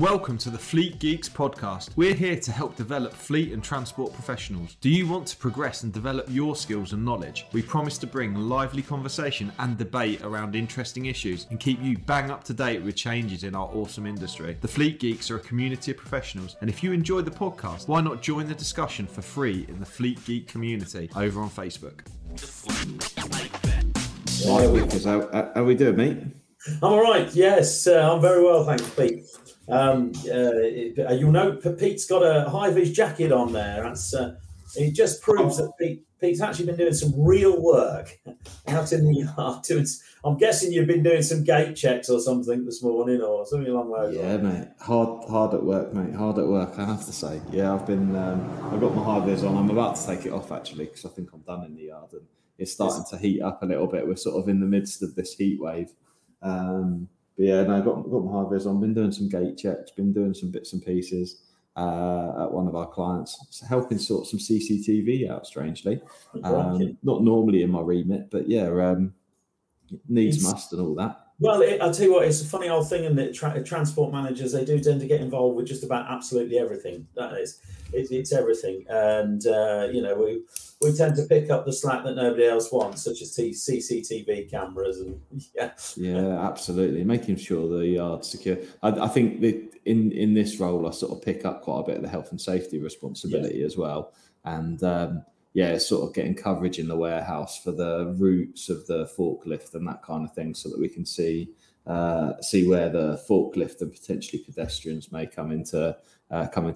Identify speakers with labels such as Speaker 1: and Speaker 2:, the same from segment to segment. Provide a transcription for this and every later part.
Speaker 1: Welcome to the Fleet Geeks podcast. We're here to help develop fleet and transport professionals. Do you want to progress and develop your skills and knowledge? We promise to bring lively conversation and debate around interesting issues and keep you bang up to date with changes in our awesome industry. The Fleet Geeks are a community of professionals, and if you enjoy the podcast, why not join the discussion for free in the Fleet Geek community over on Facebook.
Speaker 2: Right, Vickers, how we doing, mate?
Speaker 3: I'm all right. Yes, I'm very well, thanks, Pete. You'll note Pete's got a high-vis jacket on there. That's it just proves that Pete's actually been doing some real work out in the yard. I'm guessing you've been doing some gate checks or something this morning, or something along those lines.
Speaker 2: Yeah, mate. Hard at work, mate. Hard at work, I have to say. Yeah, I've got my high-vis on. I'm about to take it off actually because I think I'm done in the yard and it's starting to heat up a little bit. We're sort of in the midst of this heat wave. But yeah, no, I've got my high-vis on, been doing some gate checks, been doing some bits and pieces at one of our clients, helping sort some CCTV out, strangely. Not normally in my remit, but yeah, needs must and all that.
Speaker 3: Well, I'll tell you what, it's a funny old thing, and transport managers, they do tend to get involved with just about absolutely everything. That is, it's everything. And, we tend to pick up the slack that nobody else wants, such as CCTV cameras. And
Speaker 2: yeah, absolutely. Making sure the yard's secure. I think that in this role, I sort of pick up quite a bit of the health and safety responsibility as well. And, sort of getting coverage in the warehouse for the routes of the forklift and that kind of thing, so that we can see where the forklift and potentially pedestrians may come into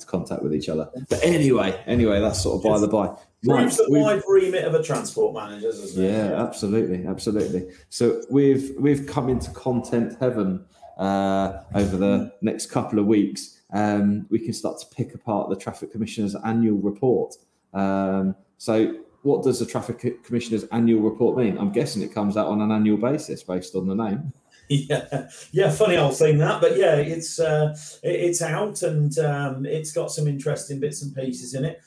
Speaker 2: contact with each other. But anyway, that's sort of by the by.
Speaker 3: Proves the wide remit of a transport manager, doesn't it?
Speaker 2: Yeah, absolutely. So we've come into content heaven over the next couple of weeks. We can start to pick apart the Traffic Commissioner's annual report. So what does the Traffic Commissioner's annual report mean? I'm guessing it comes out on an annual basis based on the name.
Speaker 3: Yeah, funny old thing that, but yeah, it's out and it's got some interesting bits and pieces in it.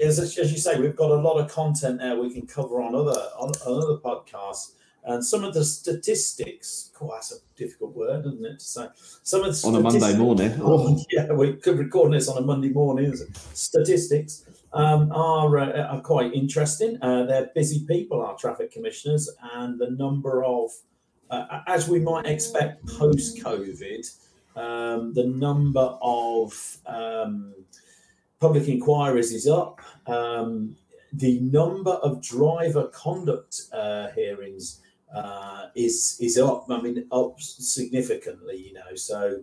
Speaker 3: As you say, we've got a lot of content there we can cover on other podcasts. And some of the statistics, that's a difficult word, isn't it, to say? Some of the
Speaker 2: on a Monday morning.
Speaker 3: Oh. Yeah, we could record this on a Monday morning. Statistics are quite interesting. They're busy people, our traffic commissioners, and the number of, as we might expect post-COVID, the number of public inquiries is up. The number of driver conduct hearings is up. I mean, up significantly. So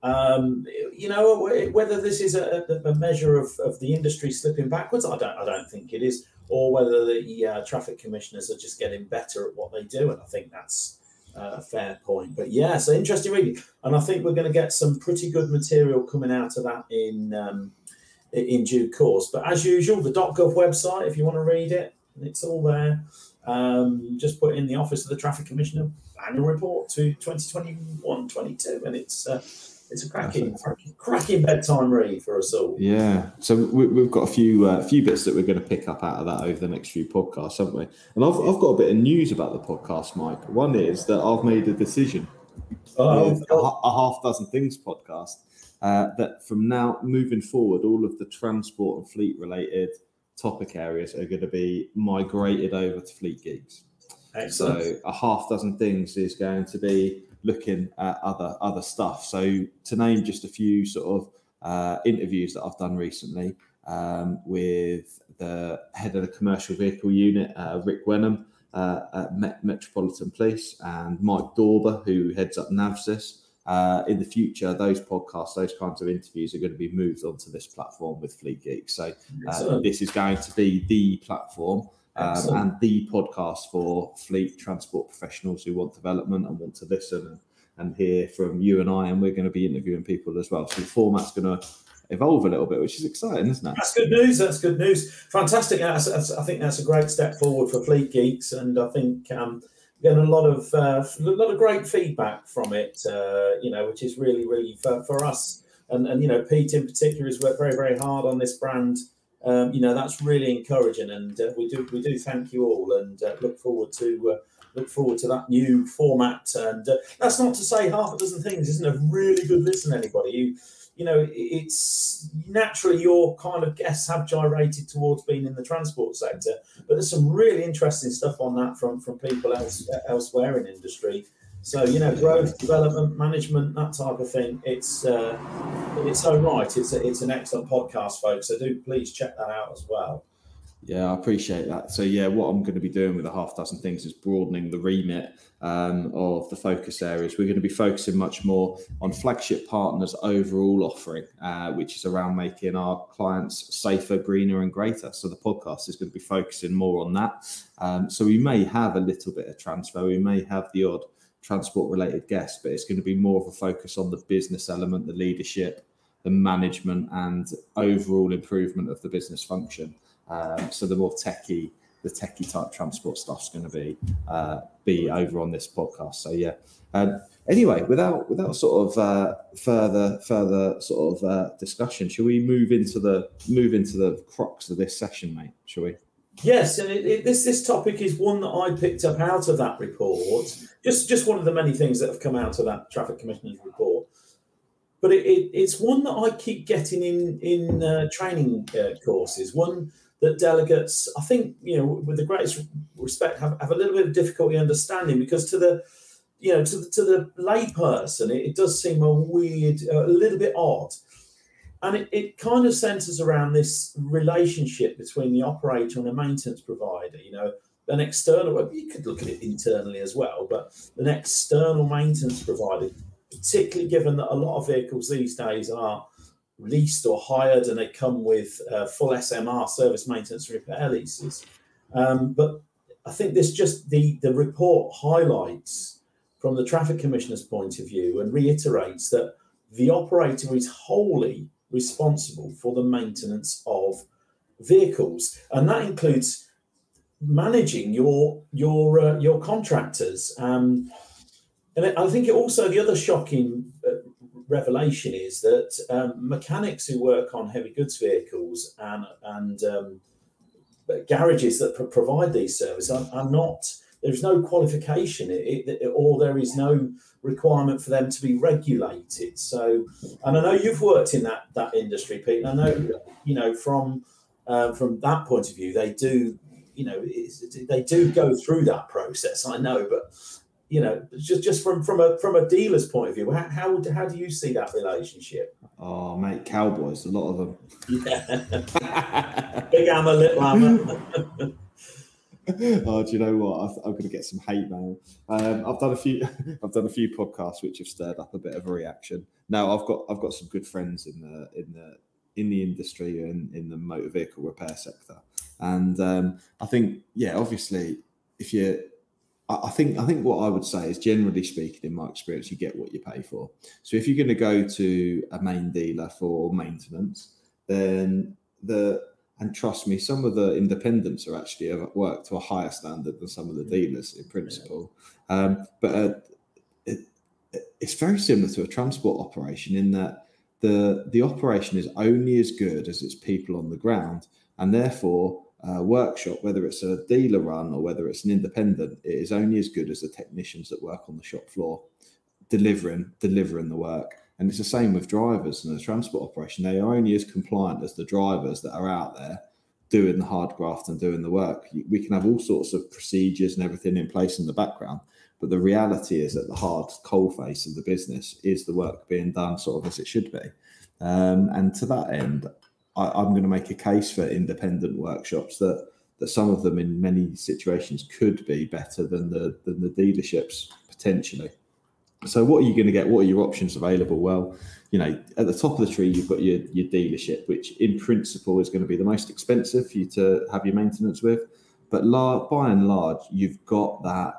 Speaker 3: whether this is a measure of the industry slipping backwards, I don't think it is, or whether the traffic commissioners are just getting better at what they do, and I think that's a fair point. But yeah, so interesting reading, and I think we're going to get some pretty good material coming out of that in due course. But as usual, the .gov website, if you want to read it, it's all there. Just put in the Office of the Traffic Commissioner annual report to 2021-22, and it's a cracking bedtime read for us all.
Speaker 2: Yeah, so we've got a few bits that we're going to pick up out of that over the next few podcasts, haven't we? And I've got a bit of news about the podcast, Mike. One is that I've made a decision with a Half Dozen Things podcast that from now moving forward, all of the transport and fleet related topic areas are going to be migrated over to Fleet Geeks.
Speaker 3: Excellent.
Speaker 2: So a Half Dozen Things is going to be looking at other stuff. So to name just a few sort of interviews that I've done recently with the head of the commercial vehicle unit, Rick Wenham at Metropolitan Police, and Mike Dorber, who heads up NAVSIS. In the future, those podcasts, those kinds of interviews are going to be moved onto this platform with Fleet Geeks. So this is going to be the platform and the podcast for fleet transport professionals who want development and want to listen and hear from you and I, and we're going to be interviewing people as well. So the format's going to evolve a little bit, which is exciting, isn't it?
Speaker 3: That's good news. Fantastic. I think that's a great step forward for Fleet Geeks, and I think getting a lot of great feedback from it, which is really for us. And Pete in particular has worked very, very hard on this brand. That's really encouraging, and we do thank you all, and look forward to look forward to that new format. And that's not to say half a dozen things isn't a really good listen, anybody. You know, it's naturally your kind of guests have gyrated towards being in the transport sector, but there's some really interesting stuff on that from people elsewhere in industry. So, you know, growth, development, management, that type of thing. It's own right. It's an excellent podcast, folks. So do please check that out as well.
Speaker 2: Yeah, I appreciate that. So yeah, what I'm going to be doing with a half dozen things is broadening the remit of the focus areas. We're going to be focusing much more on flagship partners' overall offering, which is around making our clients safer, greener and greater. So the podcast is going to be focusing more on that. So we may have a little bit of transfer. We may have the odd transport related guest, but it's going to be more of a focus on the business element, the leadership, the management and overall improvement of the business function. So the more techie type transport stuff's going to be over on this podcast. So yeah. Anyway, without sort of further sort of discussion, shall we move into the crux of this session, mate? Shall we?
Speaker 3: Yes, and this topic is one that I picked up out of that report. Just one of the many things that have come out of that Traffic Commissioner's report. But it's one that I keep getting in training courses. One that delegates, I think, you know, with the greatest respect, have a little bit of difficulty understanding, because to the layperson, it does seem a little bit odd. And it kind of centres around this relationship between the operator and a maintenance provider, you know, an external, you could look at it internally as well, but an external maintenance provider, particularly given that a lot of vehicles these days are leased or hired and they come with full SMR, service maintenance repair leases. But I think the report highlights from the Traffic Commissioner's point of view and reiterates that the operator is wholly responsible for the maintenance of vehicles, and that includes managing your contractors. And I think also the other shocking revelation is that mechanics who work on heavy goods vehicles and garages that provide these services are not. There's no qualification, or there is no requirement for them to be regulated. So, and I know you've worked in that industry, Pete. And I know, you know, from that point of view, they do go through that process. I know, but you know, just from a dealer's point of view, how do you see that relationship?
Speaker 2: Oh, mate, cowboys, a lot of them.
Speaker 3: Yeah. Big hammer, little hammer.
Speaker 2: Oh, do you know what? I'm going to get some hate mail. I've done a few podcasts which have stirred up a bit of a reaction. Now I've got some good friends in the industry and in the motor vehicle repair sector, and I think, yeah, obviously, I think what I would say is, generally speaking, in my experience, you get what you pay for. So if you're going to go to a main dealer for maintenance, then and trust me, some of the independents are actually work to a higher standard than some of the dealers in principle. But it's very similar to a transport operation in that the operation is only as good as its people on the ground, and therefore a workshop, whether it's a dealer run or whether it's an independent, it is only as good as the technicians that work on the shop floor delivering the work. And it's the same with drivers in a transport operation. They are only as compliant as the drivers that are out there doing the hard graft and doing the work. We can have all sorts of procedures and everything in place in the background, but the reality is that the hard coalface of the business is the work being done sort of as it should be. And to that end, I'm going to make a case for independent workshops that some of them in many situations could be better than the dealerships potentially. So what are you going to get? What are your options available? Well, you know, at the top of the tree, you've got your dealership, which in principle is going to be the most expensive for you to have your maintenance with. But by and large, you've got that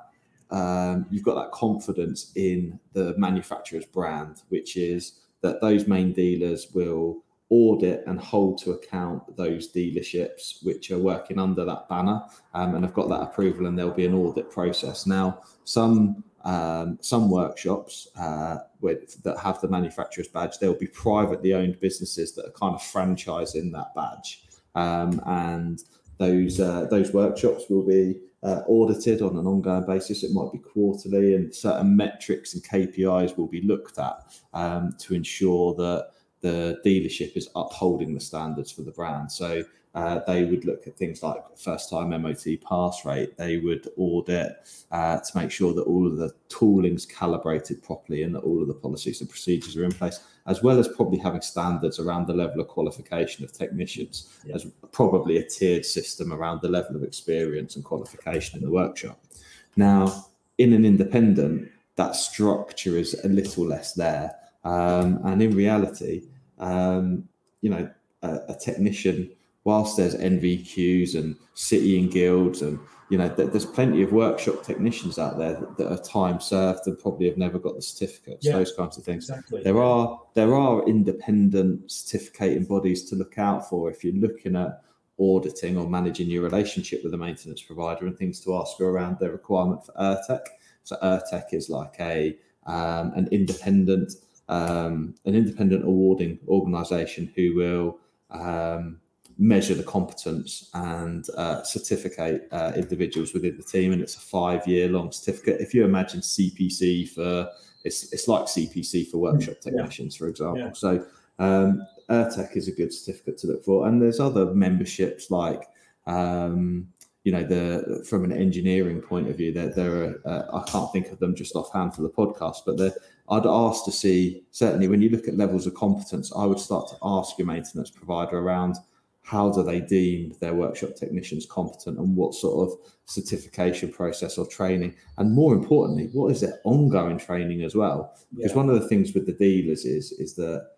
Speaker 2: confidence in the manufacturer's brand, which is that those main dealers will audit and hold to account those dealerships which are working under that banner and have got that approval, and there'll be an audit process. Now, some workshops that have the manufacturer's badge, they'll be privately owned businesses that are kind of franchising that badge, and those workshops will be audited on an ongoing basis. It might be quarterly, and certain metrics and KPIs will be looked at to ensure that the dealership is upholding the standards for the brand. So they would look at things like first-time MOT pass rate. They would audit to make sure that all of the tooling's calibrated properly and that all of the policies and procedures are in place, as well as probably having standards around the level of qualification of technicians, as probably a tiered system around the level of experience and qualification in the workshop. Now, in an independent, that structure is a little less there. And in reality, a technician, whilst there's NVQs and city and guilds, and there's plenty of workshop technicians out there that are time served and probably have never got the certificates, those kinds of things.
Speaker 3: Exactly.
Speaker 2: There are independent certificating bodies to look out for if you're looking at auditing or managing your relationship with a maintenance provider, and things to ask around their requirement for ERTEC. So ERTEC is like an independent awarding organisation who will measure the competence and certificate individuals within the team, and it's a 5-year long certificate. If you imagine CPC for it's like CPC for workshop technicians, for example. So ERTEC is a good certificate to look for, and there's other memberships like from an engineering point of view, there are I can't think of them just offhand for the podcast, but I'd ask to see, certainly when you look at levels of competence, I would start to ask your maintenance provider around how do they deem their workshop technicians competent, and what sort of certification process or training, and more importantly, what is their ongoing training as well? Because one of the things with the dealers is that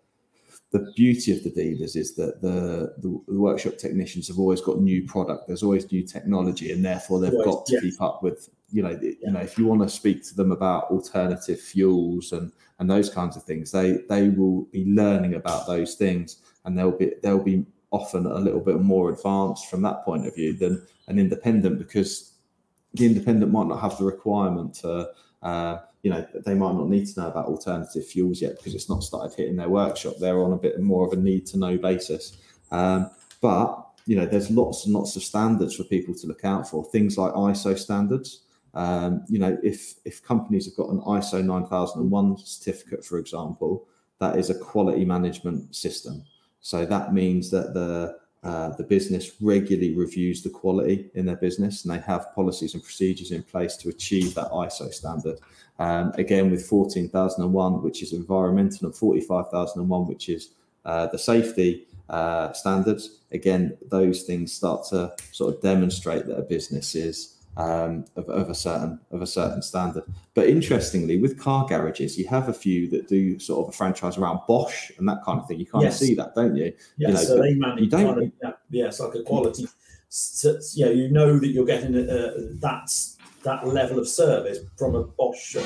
Speaker 2: the beauty of the dealers is that the workshop technicians have always got new product. There's always new technology, and therefore they've got to keep up with, if you want to speak to them about alternative fuels and those kinds of things, they will be learning about those things, and they'll be often a little bit more advanced from that point of view than an independent, because the independent might not have the requirement to they might not need to know about alternative fuels yet because it's not started hitting their workshop. They're on a bit more of a need to know basis. But there's lots and lots of standards for people to look out for. Things like ISO standards. If companies have got an ISO 9001 certificate, for example, that is a quality management system. So that means that the business regularly reviews the quality in their business, and they have policies and procedures in place to achieve that ISO standard. Again, with 14,001, which is environmental, and 45,001, which is the safety standards. Again, those things start to sort of demonstrate that a business is of a certain standard. But interestingly, with car garages, you have a few that do sort of a franchise around Bosch and that kind of thing. You kind of see that, don't you?
Speaker 3: Yeah, so they manage it's like a quality. So, that you're getting that level of service from a Bosch.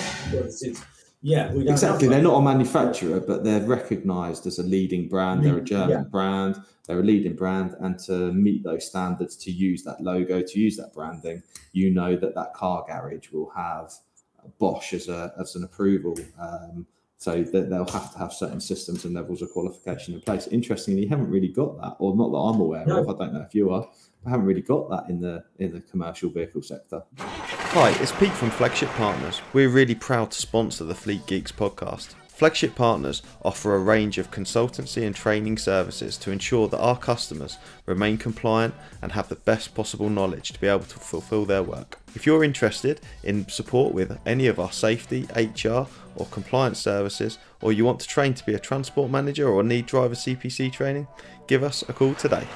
Speaker 2: Exactly. They're not a manufacturer, but they're recognised as a leading brand. They're a German brand. They're a leading brand, and to meet those standards, to use that logo, to use that branding, that car garage will have Bosch as an approval. So they'll have to have certain systems and levels of qualification in place. Interestingly, you haven't really got that, or not that I'm aware of. I don't know if you are. I haven't really got that in the commercial vehicle sector.
Speaker 1: Hi, it's Pete from Flagship Partners. We're really proud to sponsor the Fleet Geeks podcast. Flagship Partners offer a range of consultancy and training services to ensure that our customers remain compliant and have the best possible knowledge to be able to fulfill their work. If you're interested in support with any of our safety, HR or compliance services, or you want to train to be a transport manager or need driver CPC training, give us a call today.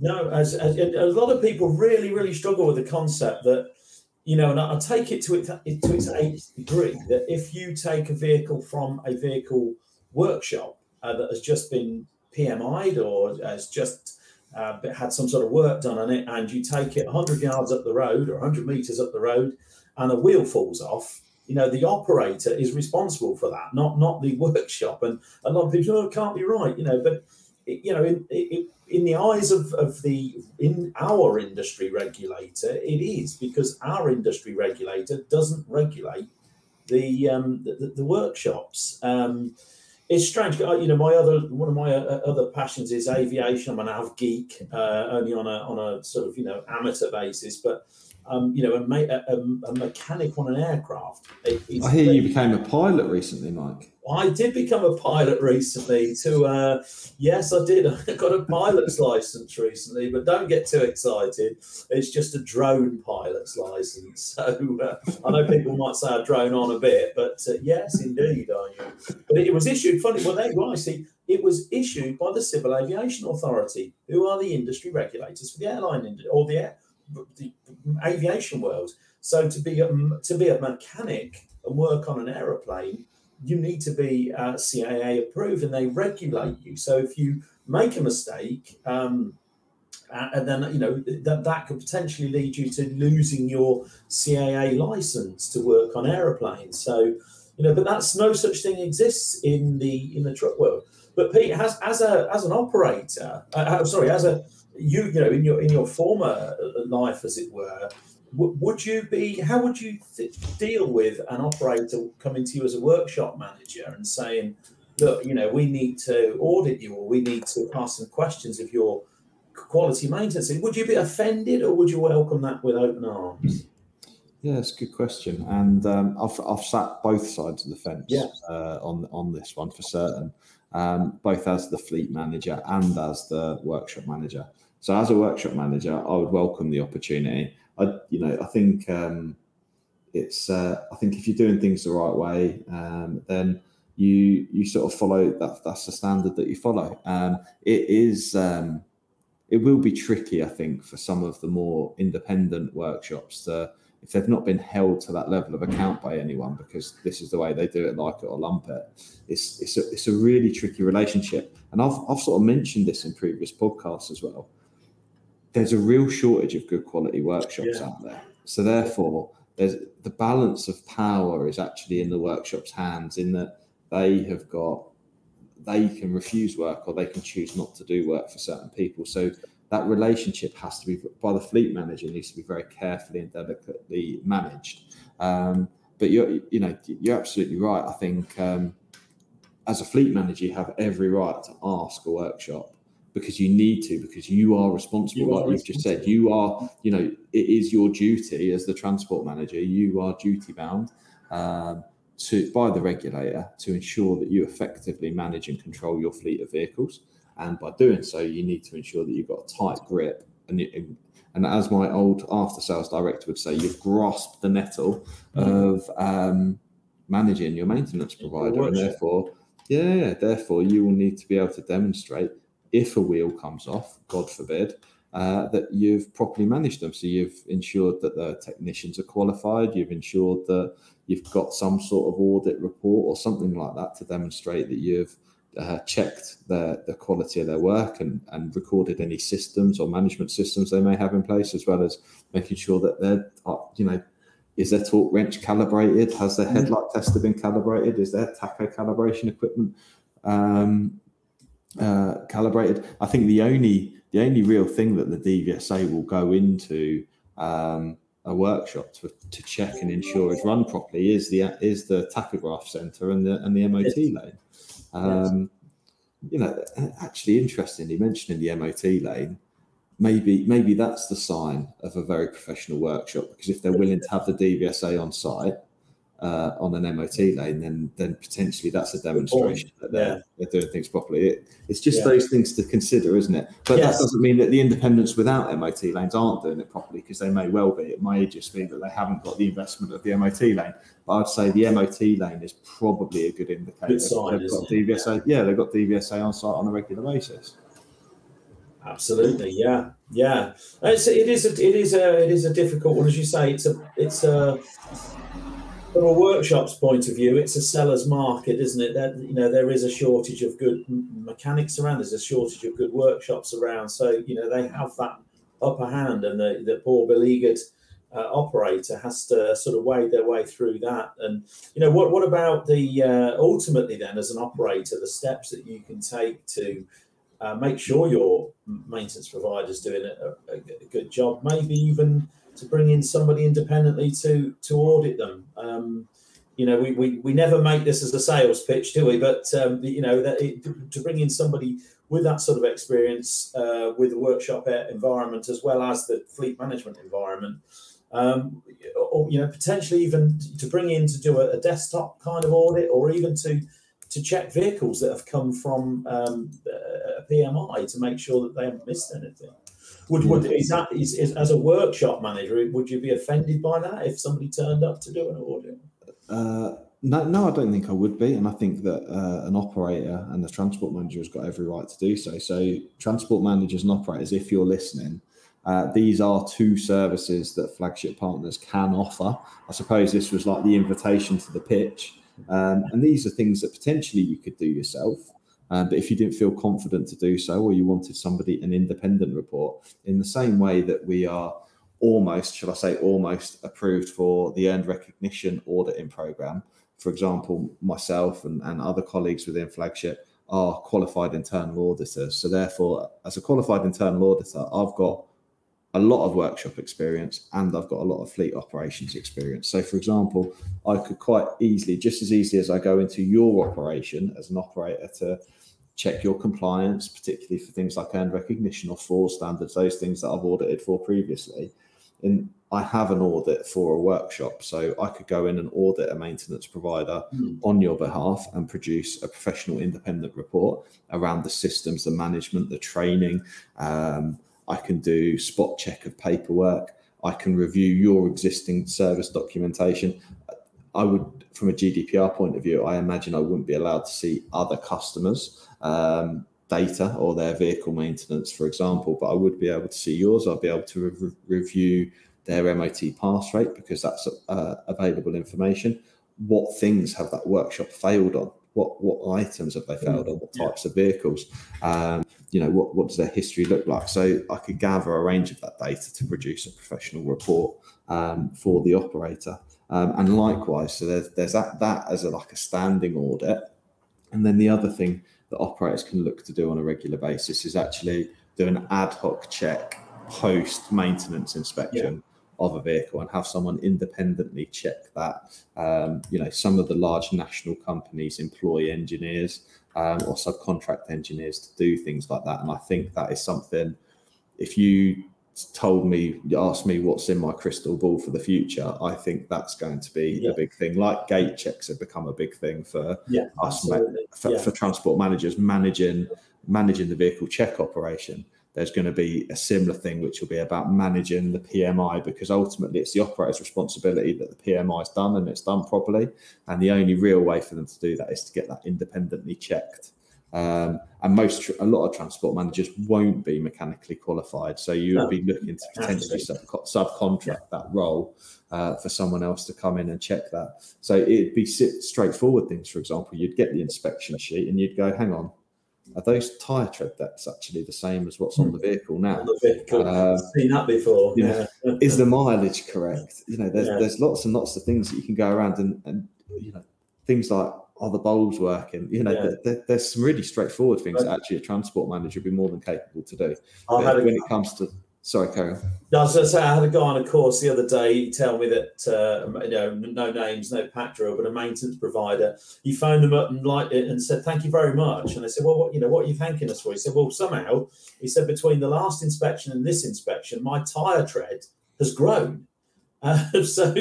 Speaker 3: No, as a lot of people really struggle with the concept that, and I take it to its 8th degree, that if you take a vehicle from a vehicle workshop that has just been PMI'd or has just had some sort of work done on it, and you take it 100 yards up the road or 100 metres up the road and a wheel falls off, the operator is responsible for that, not the workshop. And a lot of people, it can't be right, but in the eyes of our industry regulator, it is, because our industry regulator doesn't regulate the workshops. It's strange. One of my other passions is aviation. I'm an av geek, only on a sort of amateur basis. But a mechanic on an aircraft.
Speaker 2: I hear you became a pilot recently, Mike.
Speaker 3: I did become a pilot recently. Yes, I did. I got a pilot's license recently, but don't get too excited. It's just a drone pilot's license. So I know people might say I drone on a bit, but yes, indeed, I am. But it was issued. Funny, well, there you are. See, it was issued by the Civil Aviation Authority, who are the industry regulators for the airline industry or the aviation world. So to be a mechanic and work on an aeroplane, you need to be CAA approved, and they regulate you. So if you make a mistake, and then that could potentially lead you to losing your CAA license to work on aeroplanes. So but that's no such thing exists in the truck world. But Pete, as an operator, in your former life, as it were, how would you deal with an operator coming to you as a workshop manager and saying, look, we need to audit you, or we need to ask some questions of your quality maintenance? Would you be offended, or would you welcome that with open arms?
Speaker 2: Yeah, it's a good question, and I've sat both sides of the fence on this one for certain, both as the fleet manager and as the workshop manager. So as a workshop manager, I would welcome the opportunity. I think it's I think if you're doing things the right way, then you sort of follow that's the standard that you follow. It will be tricky, I think, for some of the more independent workshops if they've not been held to that level of account by anyone, because this is the way they do it, like it or lump it. It's a really tricky relationship, and I've sort of mentioned this in previous podcasts as well. There's a real shortage of good quality workshops out there. So therefore, there's the balance of power is actually in the workshop's hands, in that they can refuse work, or they can choose not to do work for certain people. So that relationship has to be, by the fleet manager, needs to be very carefully and delicately managed. But you're absolutely right. I think as a fleet manager, you have every right to ask a workshop, because you need to, because you are responsible. Like you've just said, you are, it is your duty as the transport manager. You are duty bound by the regulator to ensure that you effectively manage and control your fleet of vehicles. And by doing so, you need to ensure that you've got a tight grip. And as my old after sales director would say, you've grasped the nettle of managing your maintenance provider. And therefore you will need to be able to demonstrate, if a wheel comes off, God forbid, that you've properly managed them. So you've ensured that the technicians are qualified. You've ensured that you've got some sort of audit report or something like that to demonstrate that you've checked the quality of their work and recorded any systems or management systems they may have in place, as well as making sure that they're, is their torque wrench calibrated? Has their headlight tester been calibrated? Is their tacho calibration equipment calibrated? I think the only real thing that the DVSA will go into a workshop to check and ensure is run properly is the tachograph center and the MOT lane. Actually, interestingly, mentioning the MOT lane, maybe that's the sign of a very professional workshop, because if they're willing to have the DVSA on site on an MOT lane, then potentially that's a demonstration that they're doing things properly. It's just those things to consider, isn't it? But that doesn't mean that the independents without MOT lanes aren't doing it properly, because they may well be. It may just be that they haven't got the investment of the MOT lane. But I'd say the MOT lane is probably a good indicator.
Speaker 3: Good sign,
Speaker 2: they've got DVSA. Yeah, they've got DVSA on site on a regular basis.
Speaker 3: Absolutely, yeah. It is a difficult one, as you say. It's a from a workshop's point of view, it's a seller's market, isn't it? That there is a shortage of good mechanics around. There's a shortage of good workshops around. So they have that upper hand, and the poor beleaguered operator has to sort of wade their way through that. And what about the ultimately then, as an operator, the steps that you can take to make sure your maintenance provider is doing a good job, maybe even to bring in somebody independently to audit them. we never make this as a sales pitch, do we? But to bring in somebody with that sort of experience, with the workshop environment as well as the fleet management environment, or potentially even to bring in to do a desktop kind of audit, or even to check vehicles that have come from a PMI to make sure that they haven't missed anything. Is as a workshop manager, would you be offended by that if somebody turned up to do an audit?
Speaker 2: No, I don't think I would be, and I think that an operator and the transport manager has got every right to do so. So, transport managers and operators, if you're listening, these are two services that flagship partners can offer. I suppose this was like the invitation to the pitch, and these are things that potentially you could do yourself. But if you didn't feel confident to do so, or you wanted an independent report, in the same way that we are almost approved for the earned recognition auditing program. For example, myself and other colleagues within Flagship are qualified internal auditors. So therefore, as a qualified internal auditor, I've got a lot of workshop experience and I've got a lot of fleet operations experience. So for example, I could quite easily, just as easily as I go into your operation as an operator to check your compliance, particularly for things like earned recognition or FOR standards, those things that I've audited for previously. And I have an audit for a workshop, so I could go in and audit a maintenance provider on your behalf and produce a professional independent report around the systems, the management, the training. I can do spot check of paperwork. I can review your existing service documentation. I would, from a GDPR point of view, I imagine I wouldn't be allowed to see other customers' data or their vehicle maintenance, for example, but I would be able to see yours. I'll be able to review their MOT pass rate because that's available information. What things have that workshop failed on? What items have they failed on? What types of vehicles? What does their history look like? So I could gather a range of that data to produce a professional report for the operator. And likewise, so there's that as a standing audit. And then the other thing that operators can look to do on a regular basis is actually do an ad hoc check post maintenance inspection of a vehicle and have someone independently check that. Some of the large national companies employ engineers or subcontract engineers to do things like that. And I think that is something, if you asked me what's in my crystal ball for the future, I think that's going to be a big thing. Like gate checks have become a big thing for us, for transport managers managing the vehicle check operation. There's going to be a similar thing, which will be about managing the PMI, because ultimately it's the operator's responsibility that the PMI is done and it's done properly. And the only real way for them to do that is to get that independently checked. And a lot of transport managers won't be mechanically qualified, so you would be looking to potentially subcontract that role for someone else to come in and check that. So it'd be straightforward things. For example, you'd get the inspection sheet and you'd go, hang on, are those tyre tread depths actually the same as what's on the vehicle now?
Speaker 3: Seen that before.
Speaker 2: Is the mileage correct? There's lots and lots of things that you can go around and things like, are the bulbs working? There's some really straightforward things that actually a transport manager would be more than capable to do. When it comes to, sorry, Carol.
Speaker 3: I was going to say, I had a guy on a course the other day. He tell me that no names, no pack drill, but a maintenance provider. He phoned them up and liked it and said, "Thank you very much." And they said, "Well, what are you thanking us for?" He said, "Well, somehow," he said, "between the last inspection and this inspection, my tyre tread has grown." So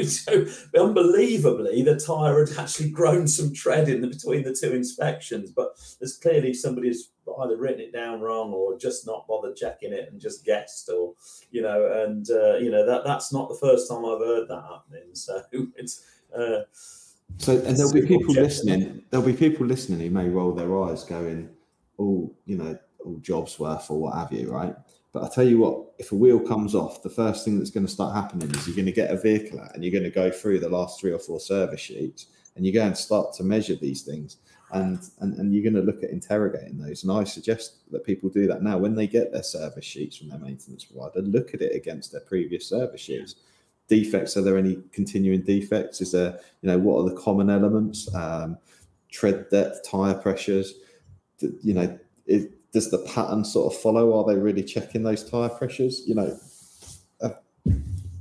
Speaker 3: unbelievably, the tyre had actually grown some tread in between the two inspections, but there's clearly somebody's either written it down wrong or just not bothered checking it and just guessed, or that's not the first time I've heard that happening. So it's
Speaker 2: and there'll be people listening. There'll be people listening who may roll their eyes, going, "Oh, all jobs worth," or what have you, right? But I tell you what, if a wheel comes off, the first thing that's going to start happening is you're going to get a vehicle out and you're going to go through the last 3 or 4 service sheets and you're going to start to measure these things and you're going to look at interrogating those. And I suggest that people do that now when they get their service sheets from their maintenance provider. Look at it against their previous service sheets. Defects, are there any continuing defects? Is there, what are the common elements? Tread depth, tyre pressures, does the pattern sort of follow? Are they really checking those tyre pressures?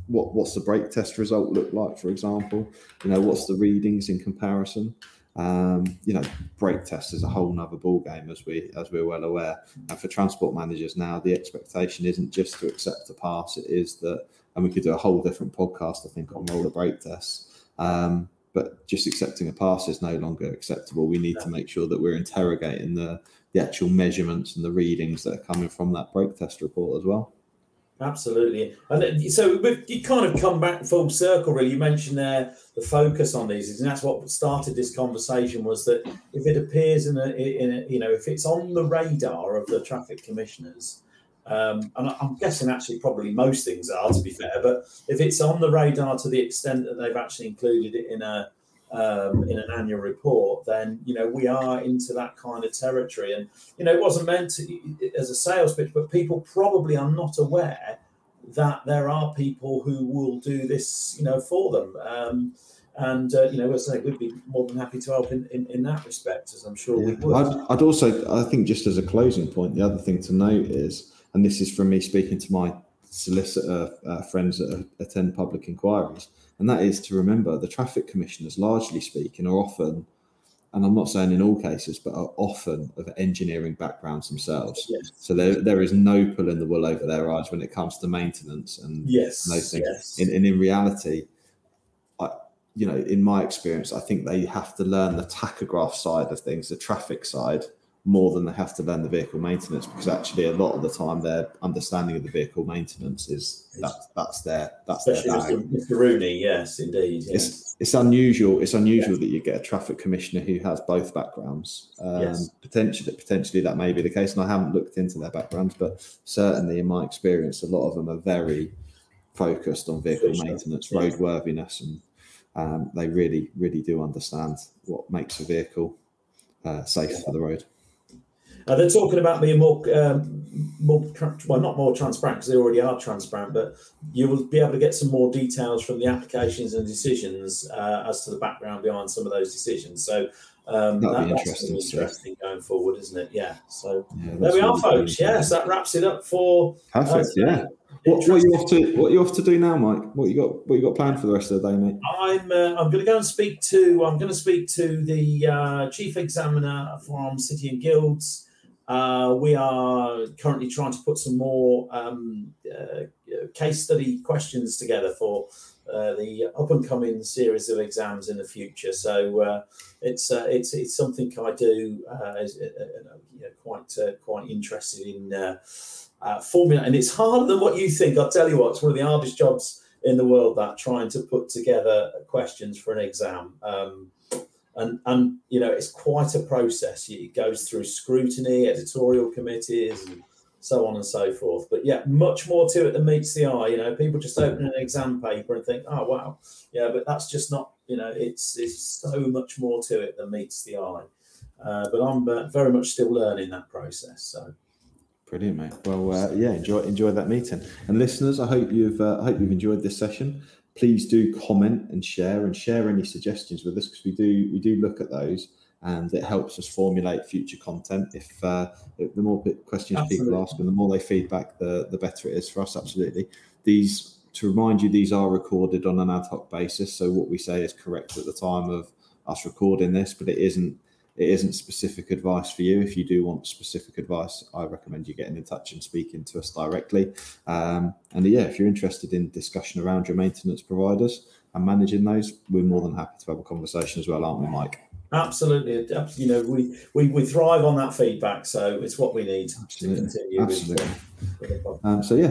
Speaker 2: what's the brake test result look like, for example? What's the readings in comparison? Brake test is a whole nother ball game, as we're well aware. And for transport managers now, the expectation isn't just to accept a pass; it is that, and we could do a whole different podcast, I think, on roller brake tests. But just accepting a pass is no longer acceptable. We need to make sure that we're interrogating the actual measurements and the readings that are coming from that brake test report as well.
Speaker 3: Absolutely. And so you kind of come back full circle, really. You mentioned there the focus on these, and that's what started this conversation, was that if it appears if it's on the radar of the traffic commissioners, and I'm guessing actually probably most things are, to be fair, but if it's on the radar to the extent that they've actually included it in an annual report, then we are into that kind of territory. And it wasn't meant as a sales pitch, but people probably are not aware that there are people who will do this for them. As I say, we'd be more than happy to help in that respect, as I'm sure we would.
Speaker 2: I'd also, I think, just as a closing point, the other thing to note is, and this is from me speaking to my solicitor friends that attend public inquiries, and that is to remember the traffic commissioners, largely speaking, are often, and I'm not saying in all cases, but are often of engineering backgrounds themselves.
Speaker 3: Yes.
Speaker 2: So there is no pulling the wool over their eyes when it comes to maintenance and those things.
Speaker 3: Yes.
Speaker 2: And in reality, in my experience, I think they have to learn the tachograph side of things, the traffic side, more than they have to learn the vehicle maintenance, because actually a lot of the time their understanding of the vehicle maintenance is that's their bag.
Speaker 3: Mr. Rooney, yes, indeed. Yes.
Speaker 2: It's unusual. It's unusual that you get a traffic commissioner who has both backgrounds. Potentially that may be the case, and I haven't looked into their backgrounds, but certainly in my experience, a lot of them are very focused on vehicle maintenance, roadworthiness, and they really, really do understand what makes a vehicle safe for the road.
Speaker 3: They're talking about being more, not more transparent, because they already are transparent, but you will be able to get some more details from the applications and decisions as to the background behind some of those decisions. So that's interesting going forward, isn't it? Yeah. So there we are, folks. Yes, that wraps it up for.
Speaker 2: Perfect. What are you off to do now, Mike? What you got planned for the rest of the day, mate?
Speaker 3: I'm going to go and speak to the chief examiner from City and Guilds. We are currently trying to put some more case study questions together for the up and coming series of exams in the future. So it's something I do quite interested in formula, and it's harder than what you think. I'll tell you what, it's one of the hardest jobs in the world, that trying to put together questions for an exam. And it's quite a process. It goes through scrutiny, editorial committees, and so on and so forth. But yeah, much more to it than meets the eye. People just open an exam paper and think, oh wow, yeah, but that's just not. It's so much more to it than meets the eye. But I'm very much still learning that process. So.
Speaker 2: Brilliant, mate. Well, enjoy that meeting. And listeners, I hope you've enjoyed this session. Please do comment and share any suggestions with us, because we do look at those, and it helps us formulate future content. If the more questions people ask and the more they feedback, the better it is for us. Absolutely. To remind you, these are recorded on an ad hoc basis, so what we say is correct at the time of us recording this, but it isn't specific advice for you. If you do want specific advice, I recommend you getting in touch and speaking to us directly. If you're interested in discussion around your maintenance providers and managing those, we're more than happy to have a conversation as well, aren't we, Mike?
Speaker 3: Absolutely. We thrive on that feedback, so it's what we need to continue.
Speaker 2: Absolutely.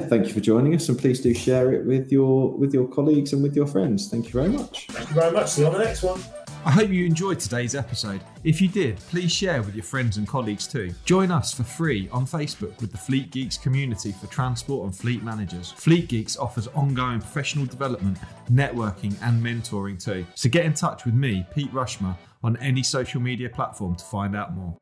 Speaker 2: Thank you for joining us, and please do share it with your colleagues and with your friends. Thank you very much.
Speaker 3: Thank you very much. See you on the next one.
Speaker 1: I hope you enjoyed today's episode. If you did, please share with your friends and colleagues too. Join us for free on Facebook with the Fleet Geeks community for transport and fleet managers. Fleet Geeks offers ongoing professional development, networking and mentoring too. So get in touch with me, Pete Rushmer, on any social media platform to find out more.